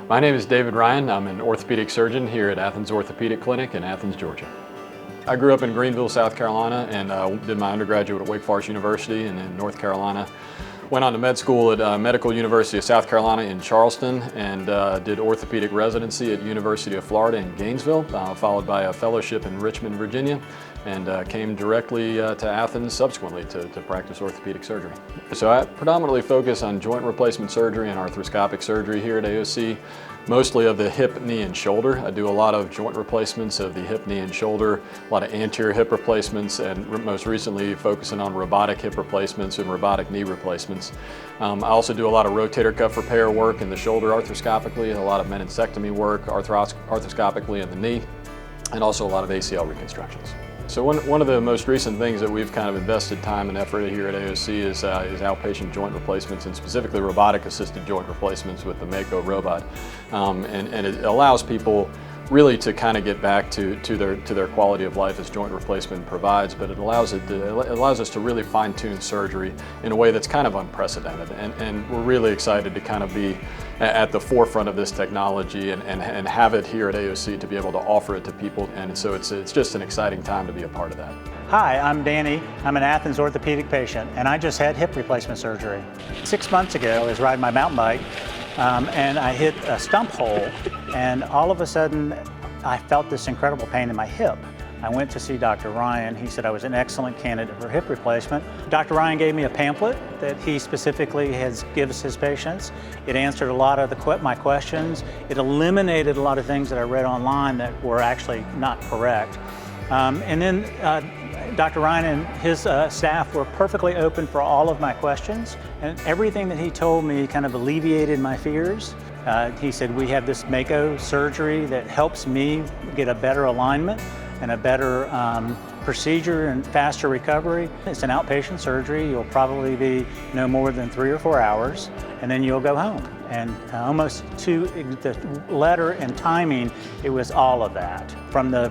My name is David Ryan. I'm an orthopedic surgeon here at Athens Orthopedic Clinic in Athens, Georgia. I grew up in Greenville, South Carolina, and did my undergraduate at Wake Forest University and in North Carolina. Went on to med school at Medical University of South Carolina in Charleston and did orthopedic residency at University of Florida in Gainesville, followed by a fellowship in Richmond, Virginia, and came directly to Athens subsequently to practice orthopedic surgery. So I predominantly focus on joint replacement surgery and arthroscopic surgery here at AOC, mostly of the hip, knee, and shoulder. I do a lot of joint replacements of the hip, knee, and shoulder, a lot of anterior hip replacements, and most recently focusing on robotic hip replacements and robotic knee replacements. I also do a lot of rotator cuff repair work in the shoulder arthroscopically, a lot of meniscectomy work arthroscopically in the knee, and also a lot of ACL reconstructions. So one of the most recent things that we've kind of invested time and effort here at AOC is outpatient joint replacements, and specifically robotic assisted joint replacements with the Mako robot. And it allows people really to kind of get back to their quality of life as joint replacement provides, but it allows us to really fine-tune surgery in a way that's kind of unprecedented. And we're really excited to kind of be at the forefront of this technology and have it here at AOC to be able to offer it to people. And so it's just an exciting time to be a part of that. Hi, I'm Danny. I'm an Athens orthopedic patient, and I just had hip replacement surgery. 6 months ago, I was riding my mountain bike, and I hit a stump hole, and all of a sudden, I felt this incredible pain in my hip. I went to see Dr. Ryan. He said I was an excellent candidate for hip replacement. Dr. Ryan gave me a pamphlet that he specifically gives his patients. It answered a lot of my questions. It eliminated a lot of things that I read online that were actually not correct. And then Dr. Ryan and his staff were perfectly open for all of my questions, and everything that he told me kind of alleviated my fears. He said, we have this Mako surgery that helps me get a better alignment and a better procedure and faster recovery. It's an outpatient surgery. You'll probably be no more than 3 or 4 hours, and then you'll go home. And almost to the letter and timing, it was all of that. From the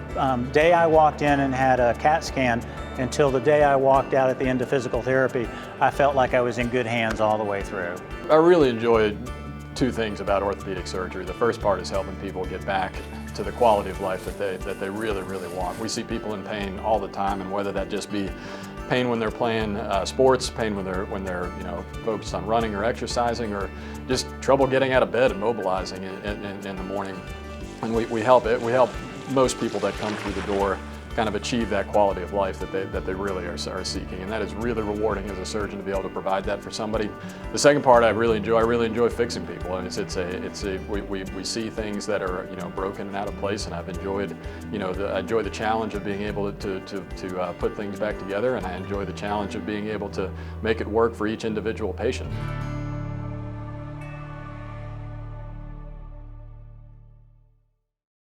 day I walked in and had a CAT scan until the day I walked out at the end of physical therapy, I felt like I was in good hands all the way through. I really enjoyed 2 things about orthopedic surgery. The first part is helping people get back to the quality of life that they really, really want. We see people in pain all the time, and whether that just be pain when they're playing sports, pain when they're focused on running or exercising, or just trouble getting out of bed and mobilizing in the morning. And we help most people that come through the door kind of achieve that quality of life that they really are seeking, and that is really rewarding as a surgeon to be able to provide that for somebody. The second part I really enjoy fixing people, and we see things that are broken and out of place, and I've enjoyed I enjoy the challenge of being able to put things back together, and I enjoy the challenge of being able to make it work for each individual patient.